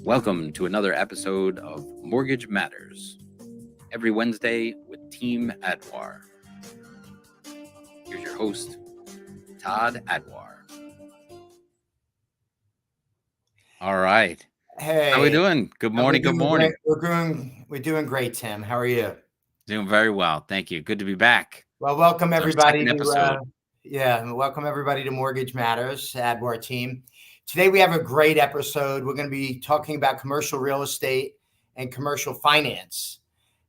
Welcome to another episode of Mortgage Matters, every Wednesday with Team Adwar. Here's your host, Todd Adwar. All right. How are we Hey, doing? Good morning. we're Good doing great. morning. We're doing great, Tim. How are you? Doing very well. Thank you. Good to be back. Well, welcome It's our everybody second to episode. welcome everybody to Mortgage Matters, Adwar team. Today we have a great episode. We're going to be talking about commercial real estate and commercial finance,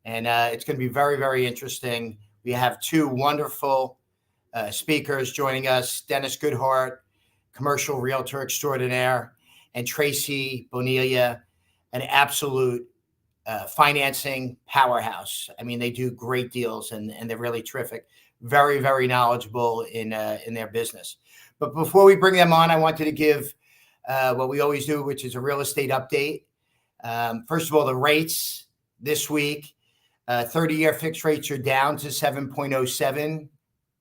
and it's going to be very, very interesting. We have two wonderful speakers joining us: Dennis Goodhart, commercial realtor extraordinaire, and Tracy Bonilla, an absolute financing powerhouse. I mean, they do great deals and they're really terrific. Very, very knowledgeable in their business. But before we bring them on, I wanted to give what we always do, which is a real estate update. First of all, the rates this week, 30-year fixed rates are down to 7.07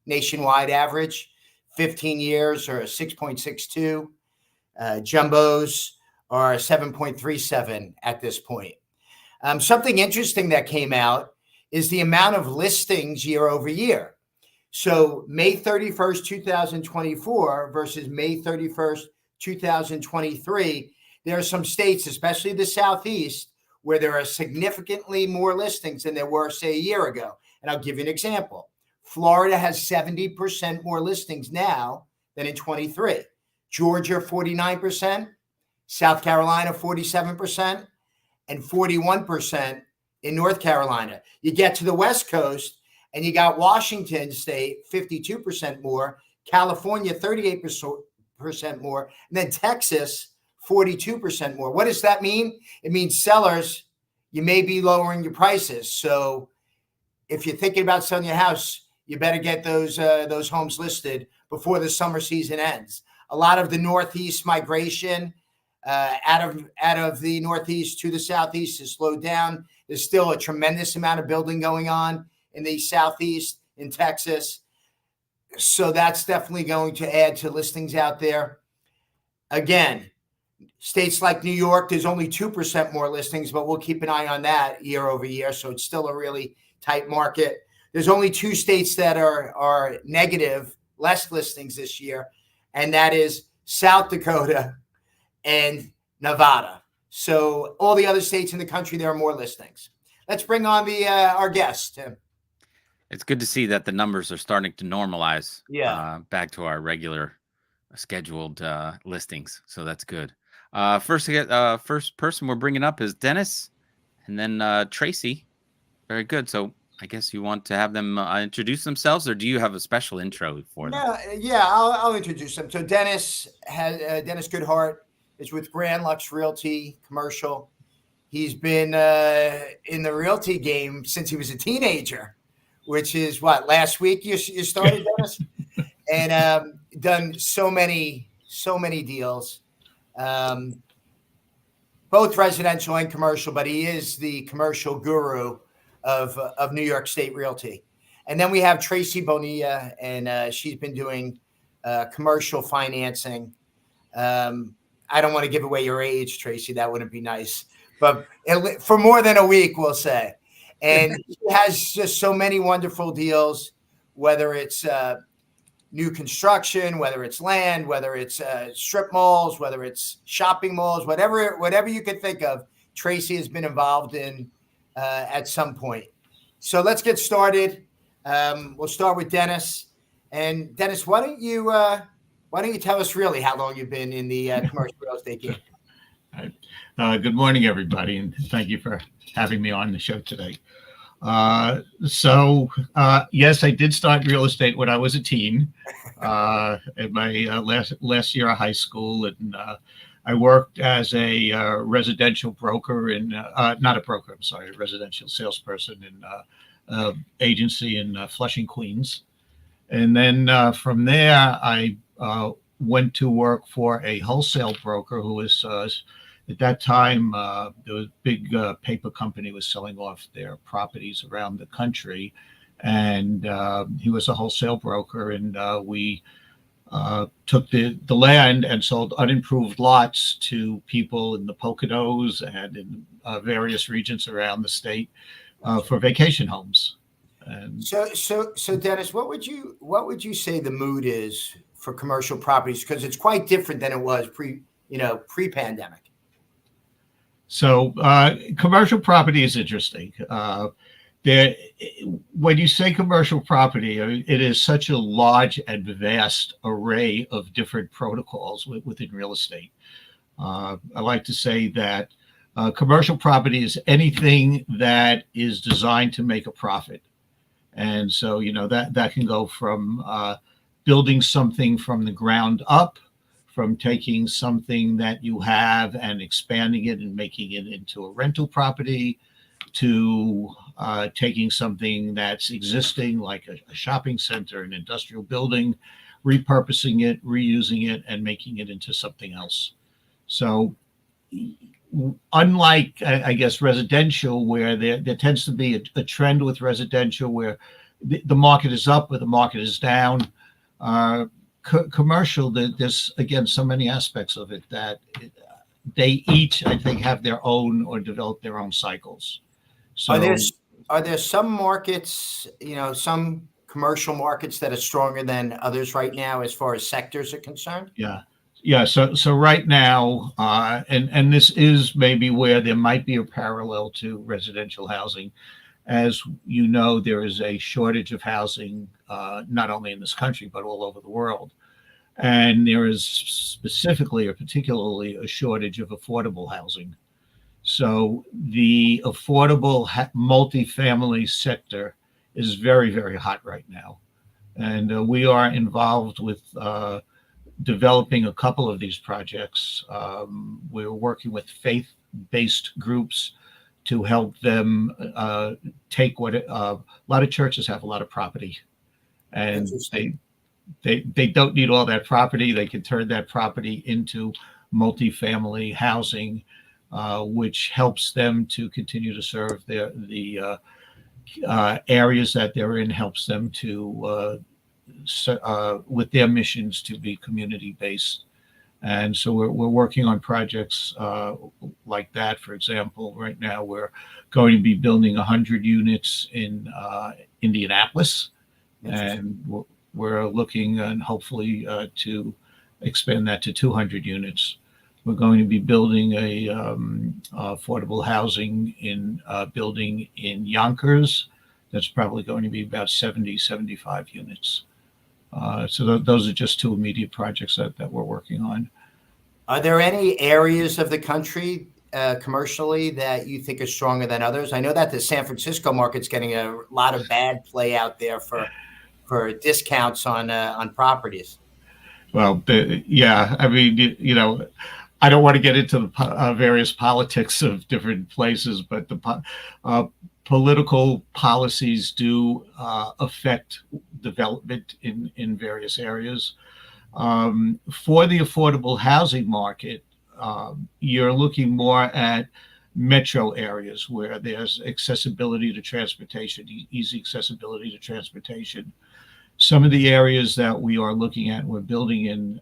nationwide average. 15 years are 6.62. Jumbos are 7.37 at this point. Something interesting that came out is the amount of listings year over year. So May 31st, 2024 versus May 31st, 2023, there are some states, especially the Southeast, where there are significantly more listings than there were, say, a year ago. And I'll give you an example. Florida has 70% more listings now than in 23. Georgia, 49%, South Carolina, 47%, and 41% in North Carolina. You get to the West Coast and you got Washington State, 52% more, California, 38% more, and then Texas, 42% more. What does that mean? It means sellers, you may be lowering your prices. So if you're thinking about selling your house, you better get those homes listed before the summer season ends. A lot of the Northeast migration out of the Northeast to the Southeast has slowed down. There's still a tremendous amount of building going on in the Southeast, in Texas. So that's definitely going to add to listings out there. Again, states like New York, there's only 2% more listings, but we'll keep an eye on that year over year. So it's still a really tight market. There's only two states that are negative, less listings this year, and that is South Dakota and Nevada. So all the other states in the country, there are more listings. Let's bring on our guest, Tim. It's good to see that the numbers are starting to normalize back to our regular scheduled listings. So that's good. First person we're bringing up is Dennis and then Tracy. Very good. So I guess you want to have them introduce themselves, or do you have a special intro for them? No, yeah, I'll introduce them. So Dennis Goodhart is with Grand Lux Realty Commercial. He's been in the realty game since he was a teenager, which is what, last week you started, Dennis, and done so many deals, both residential and commercial. But he is the commercial guru of New York State Realty. And then we have Tracy Bonilla, and she's been doing commercial financing. I don't want to give away your age, Tracy. That wouldn't be nice. But for more than a week, we'll say. And she has just so many wonderful deals, whether it's new construction, whether it's land, whether it's strip malls, whether it's shopping malls, whatever you could think of, Tracy has been involved in at some point. So let's get started. We'll start with Dennis. And Dennis, why don't you tell us really how long you've been in the commercial real estate game? Good morning, everybody, and thank you for having me on the show today. Yes, I did start real estate when I was a teen, in my last year of high school, and I worked as a residential broker not a broker, I'm sorry, a residential salesperson in agency in Flushing, Queens. And then from there, I went to work for a wholesale broker who was, at that time, there was a big paper company was selling off their properties around the country. And he was a wholesale broker, and we took the land and sold unimproved lots to people in the Poconos and in various regions around the state for vacation homes. And so Dennis, what would you say the mood is for commercial properties? Because it's quite different than it was pre-pandemic. So commercial property is interesting. When you say commercial property, it is such a large and vast array of different protocols within real estate. I like to say that commercial property is anything that is designed to make a profit. And so, that can go from building something from the ground up, from taking something that you have and expanding it and making it into a rental property, to taking something that's existing, like a shopping center, an industrial building, repurposing it, reusing it, and making it into something else. So unlike, I guess, residential, where there tends to be a trend with residential where the market is up or the market is down, commercial, there's, again, so many aspects of it that they each, I think, have their own or develop their own cycles. So are there some markets, some commercial markets that are stronger than others right now as far as sectors are concerned? Yeah. So right now, and this is maybe where there might be a parallel to residential housing. As you know, there is a shortage of housing, not only in this country, but all over the world. And there is specifically or particularly a shortage of affordable housing. So the affordable multifamily sector is very, very hot right now. And we are involved with developing a couple of these projects. We're working with faith-based groups to help them take a lot of churches have a lot of property, and they don't need all that property. They can turn that property into multifamily housing, which helps them to continue to serve the areas that they're in, helps them to with their missions to be community-based. And so we're working on projects like that. For example, right now we're going to be building 100 units in Indianapolis, and we're looking and hopefully to expand that to 200 units. We're going to be building a affordable housing building in Yonkers. That's probably going to be about 75 units. So those are just two immediate projects that we're working on. Are there any areas of the country commercially that you think are stronger than others? I know that the San Francisco market's getting a lot of bad play out there for discounts on properties. Well, yeah, I mean, I don't want to get into the various politics of different places, but the political policies do affect development in various areas. For the affordable housing market, you're looking more at metro areas where there's accessibility to transportation, easy accessibility to transportation. Some of the areas that we are looking at, we're building in,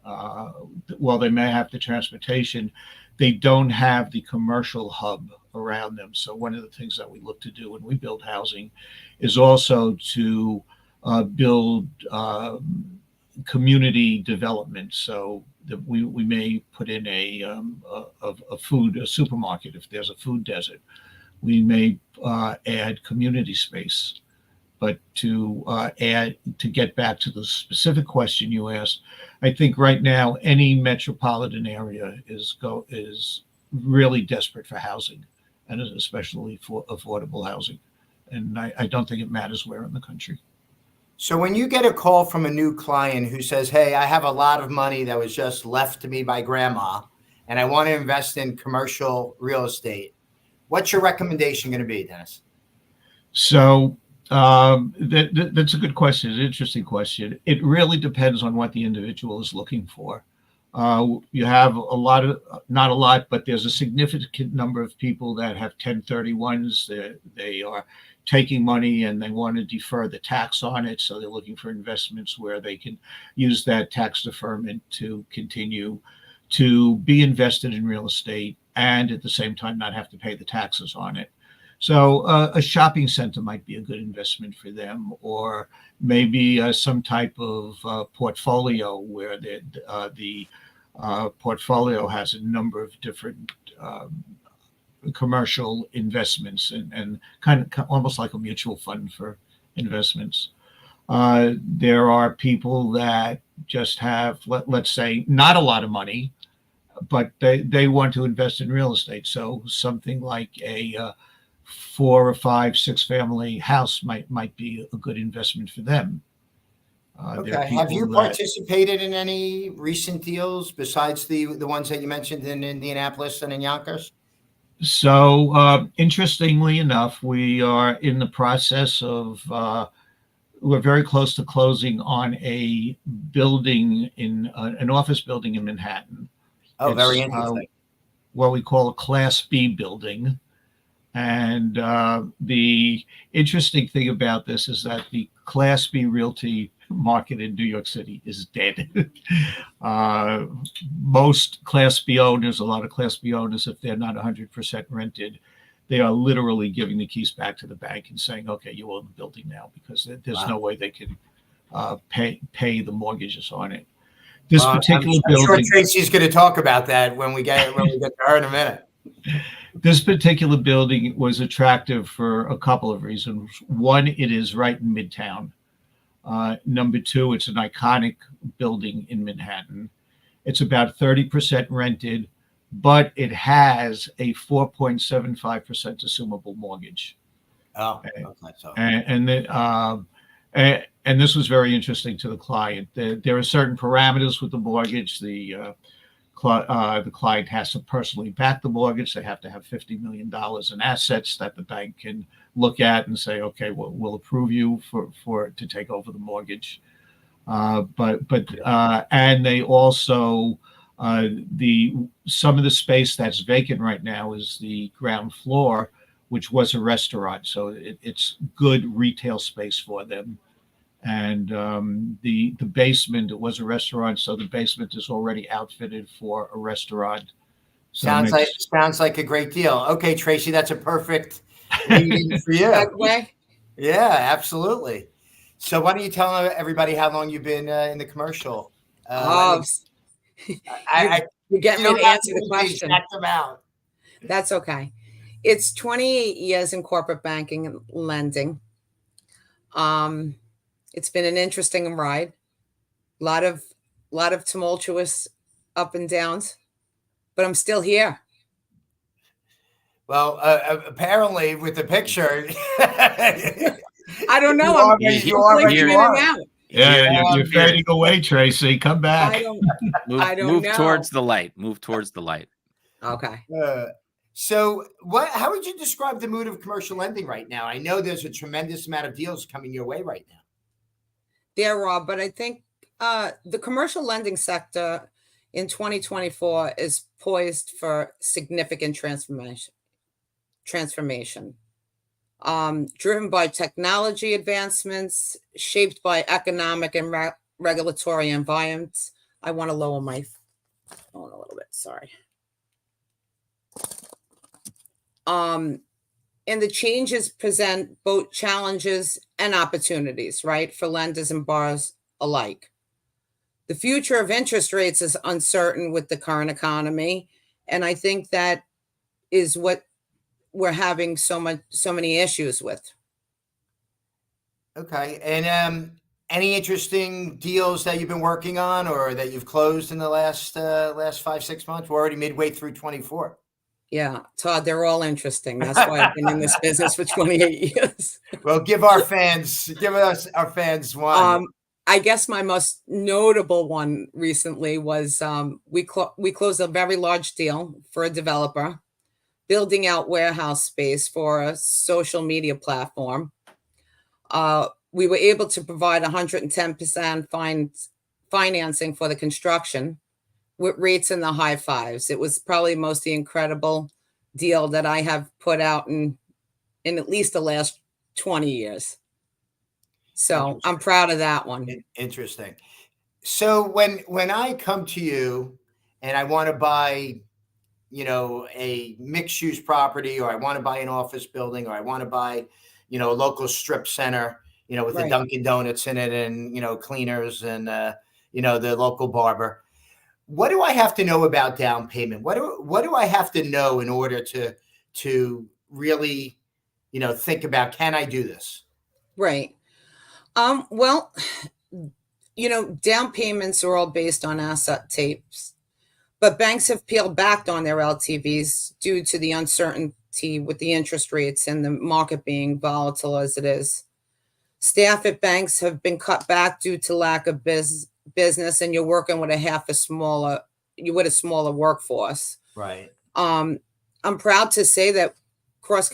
while they may have the transportation, they don't have the commercial hub around them. So one of the things that we look to do when we build housing is also to build community development. So that we may put in a supermarket if there's a food desert. We may add community space. But to get back to the specific question you asked, I think right now any metropolitan area is really desperate for housing, and especially for affordable housing. And I don't think it matters where in the country. So when you get a call from a new client who says, "Hey, I have a lot of money that was just left to me by grandma, and I want to invest in commercial real estate," what's your recommendation going to be, Dennis? So that's a good question. It's an interesting question. It really depends on what the individual is looking for. You have not a lot, but there's a significant number of people that have 1031s. They are taking money and they want to defer the tax on it. So they're looking for investments where they can use that tax deferment to continue to be invested in real estate and at the same time not have to pay the taxes on it. So a shopping center might be a good investment for them, or maybe some type of portfolio where the portfolio has a number of different commercial investments and kind of almost like a mutual fund for investments. There are people that just have, let's say, not a lot of money, but they want to invest in real estate. So something like a 4 or 5, 6 family house might be a good investment for them. Okay. Have you participated in any recent deals besides the ones that you mentioned in Indianapolis and in Yonkers? So interestingly enough, we are in the process of, we're very close to closing on a building in an office building in Manhattan. Oh, very interesting. What we call a Class B building. And the interesting thing about this is that the Class B realty market in New York City is dead. Most Class B owners, a lot of Class B owners, if they're not 100% rented, they are literally giving the keys back to the bank and saying, okay, you own the building now, because there's no way they can pay the mortgages on it. This particular building, I'm sure Tracy's going to talk about that when we get to her in a minute. This particular building was attractive for a couple of reasons. One, it is right in Midtown. Number two, it's an iconic building in Manhattan. It's about 30% rented, but it has a 4.75% assumable mortgage. Oh, okay. So. And this was very interesting to the client. There are certain parameters with the mortgage. The client has to personally back the mortgage. They have to have $50 million in assets that the bank can look at and say, okay, we'll approve you to take over the mortgage. And they also some of the space that's vacant right now is the ground floor, which was a restaurant. So it's good retail space for them. And the basement, it was a restaurant, so the basement is already outfitted for a restaurant. So sounds like a great deal. Okay, Tracy, that's a perfect lead-in for you. Segue? Yeah, absolutely. So why don't you tell everybody how long you've been in the commercial? You're getting me to answer the question. That's okay. It's 28 years in corporate banking and lending. It's been an interesting ride. A lot of tumultuous up and downs, but I'm still here. Well, apparently with the picture, I don't know. You're fading away, Tracy. Come back. I don't move know. towards the light. Move towards the light. Okay. So how would you describe the mood of commercial lending right now? I know there's a tremendous amount of deals coming your way right now. There are, but I think the commercial lending sector in 2024 is poised for significant transformation, driven by technology advancements, shaped by economic and regulatory environments. I want to lower my phone a little bit. Sorry. And the changes present both challenges and opportunities, right, for lenders and borrowers alike. The future of interest rates is uncertain with the current economy, and I think that is what we're having so many issues with. Okay, and any interesting deals that you've been working on or that you've closed in the last 5-6 months? We're already midway through 24. Yeah, Todd, they're all interesting. That's why I've been in this business for 28 years. Well, give our fans one. I guess my most notable one recently was we closed a very large deal for a developer building out warehouse space for a social media platform. We were able to provide 110% financing for the construction, with rates in the high fives. It was probably the most incredible deal that I have put out in at least the last 20 years. So I'm proud of that one. Interesting. So when I come to you and I want to buy, a mixed use property, or I want to buy an office building, or I want to buy, a local strip center, with a Dunkin' Donuts in it and, cleaners and, the local barber. What do I have to know about down payment? What do I have to know in order to really, think about, can I do this? Right. Well, down payments are all based on asset tapes, but banks have peeled back on their LTVs due to the uncertainty with the interest rates and the market being volatile as it is. Staff at banks have been cut back due to lack of business, and you're working with a smaller workforce. Right. I'm proud to say that cross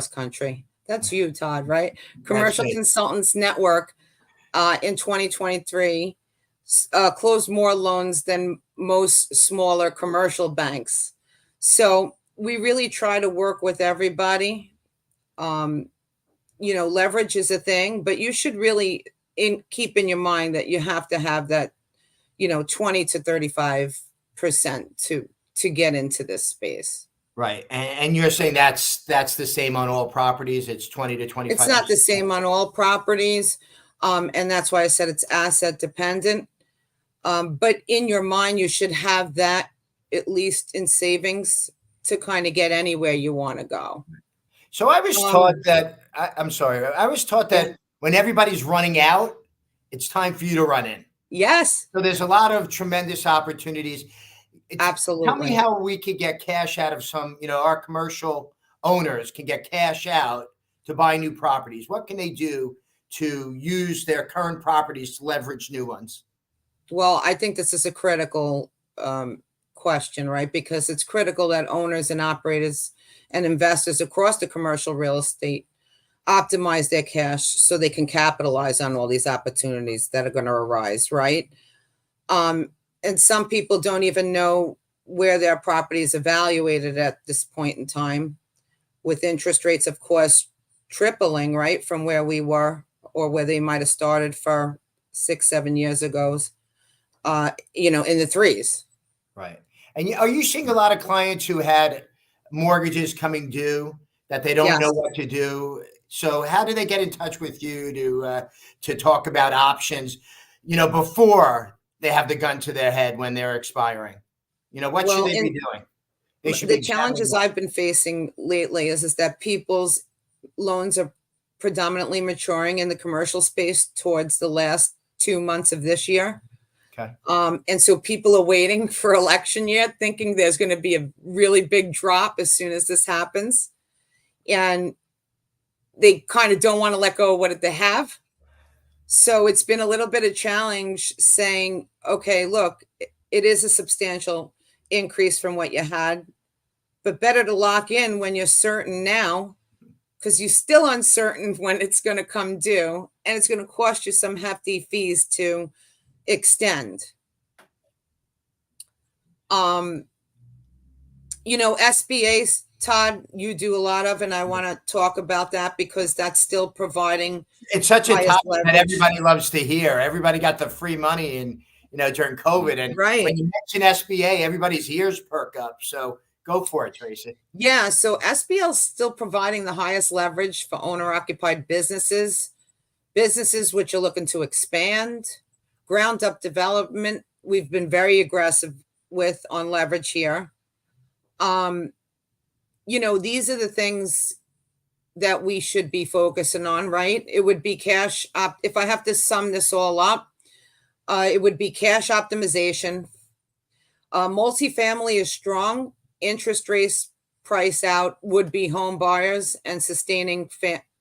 country. That's you, Todd, right? Commercial Consultants Network in 2023 closed more loans than most smaller commercial banks. So we really try to work with everybody. Leverage is a thing, but you should really keep in your mind that you have to have that, 20 to 35% to get into this space. Right. And you're saying that's the same on all properties. It's 20 to 25%. It's not the same on all properties. And that's why I said it's asset dependent. But in your mind, you should have that at least in savings to kind of get anywhere you want to go. So I was taught that, I was taught that when everybody's running out, it's time for you to run in. Yes. So there's a lot of tremendous opportunities. Absolutely. Tell me how we could get cash out of some, our commercial owners can get cash out to buy new properties. What can they do to use their current properties to leverage new ones? Well, I think this is a critical question, right? Because it's critical that owners and operators and investors across the commercial real estate optimize their cash so they can capitalize on all these opportunities that are going to arise, right? And some people don't even know where their property is evaluated at this point in time, with interest rates, of course, tripling, right, from where we were or where they might have started for 6-7 years ago, in the threes. Right. And are you seeing a lot of clients who had mortgages coming due that they don't know what to do? So how do they get in touch with you to talk about options, before they have the gun to their head when they're expiring? What should they be doing? The challenges I've been facing lately is that people's loans are predominantly maturing in the commercial space towards the last 2 months of this year. Okay. And so people are waiting for election year, thinking there's going to be a really big drop as soon as this happens. And they kind of don't want to let go of what they have. So it's been a little bit of challenge saying, okay, look, it is a substantial increase from what you had, but better to lock in when you're certain now, because you're still uncertain when it's going to come due, and it's going to cost you some hefty fees to extend. SBAs, Todd, you do a lot of, and I want to talk about that because that's still providing. It's such a topic that everybody loves to hear. Everybody got the free money and during COVID, and when you mention SBA, everybody's ears perk up. So go for it, Tracy. Yeah, so SBL is still providing the highest leverage for owner-occupied businesses which are looking to expand, ground up development. We've been very aggressive with on leverage here. These are the things that we should be focusing on, right? It would be cash up. If I have to sum this all up, it would be cash optimization. Multifamily is strong. Interest rates price out would-be home buyers and sustaining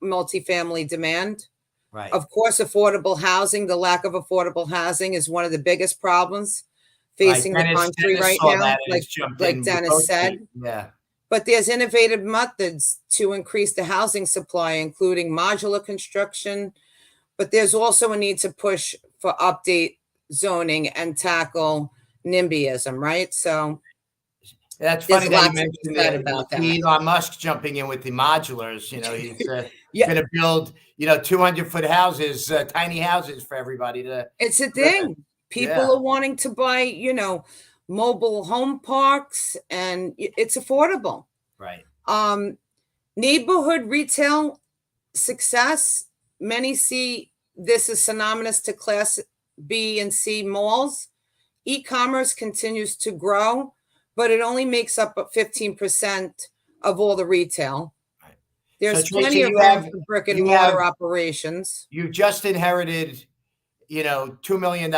multifamily demand. Right. Of course, affordable housing. The lack of affordable housing is one of the biggest problems facing the country right now, like Dennis said. Yeah. But there's innovative methods to increase the housing supply, including modular construction. But there's also a need to push for update zoning and tackle NIMBYism, right? So That's funny There's that you lots to be said about that. Elon Musk jumping in with the modulars. You know, he's Yeah. going to build, 200-foot houses, tiny houses for everybody to. It's a thing. People are wanting to buy, mobile home parks, and it's affordable. Right. Neighborhood retail success. Many see this as synonymous to Class B and C malls. E-commerce continues to grow, but it only makes up 15% of all the retail. Right. There's plenty of room for brick and mortar operations. You just inherited, $2 million.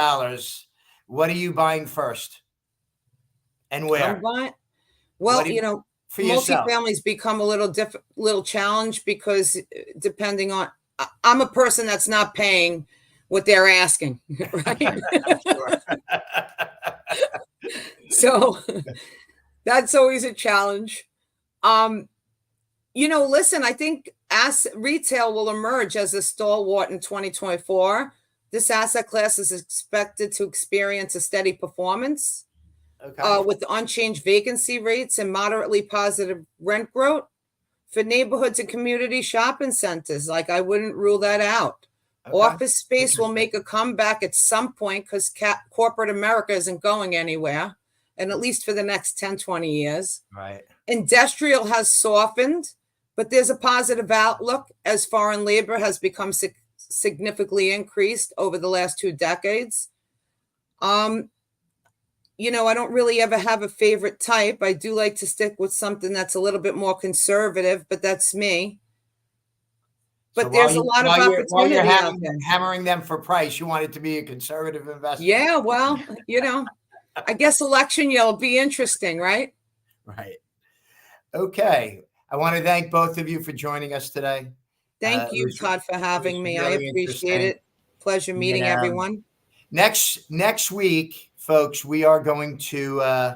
What are you buying first? And where? Multifamilies become a little challenge because depending on, I'm a person that's not paying what they're asking, right? So that's always a challenge. Listen, I think retail will emerge as a stalwart in 2024. This asset class is expected to experience a steady performance with unchanged vacancy rates and moderately positive rent growth for neighborhoods and community shopping centers. Like, I wouldn't rule that out. Okay. Office space will make a comeback at some point because corporate America isn't going anywhere, and at least for the next 10, 20 years. Right. Industrial has softened, but there's a positive outlook as foreign labor has become significantly increased over the last 2 decades. I don't really ever have a favorite type. I do like to stick with something that's a little bit more conservative, but that's me. But so there's a lot of opportunity. While you're hammering them for price, you want it to be a conservative investment. Yeah, well, I guess election year will be interesting, right? Right. Okay. I want to thank both of you for joining us today. Thank you, Todd, for having me. Really, I appreciate it. Pleasure meeting everyone. Next week, folks, we are going to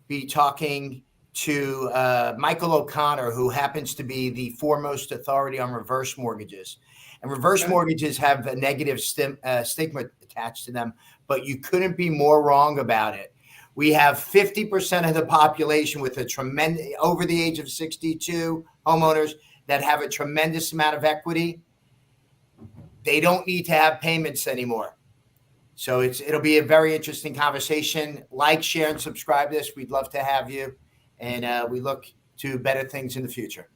be talking to Michael O'Connor, who happens to be the foremost authority on reverse mortgages. And reverse mortgages have a negative stigma attached to them, but you couldn't be more wrong about it. We have 50% of the population with a tremendous, over the age of 62, homeowners that have a tremendous amount of equity. They don't need to have payments anymore. So it'll be a very interesting conversation. Like, share, and subscribe to this. We'd love to have you. And we look to better things in the future.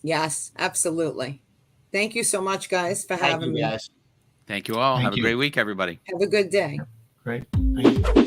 Yes, absolutely. Thank you so much, guys, for having me. Guys. Thank you all. Have a great week, everybody. Have a good day. Great. Thank you.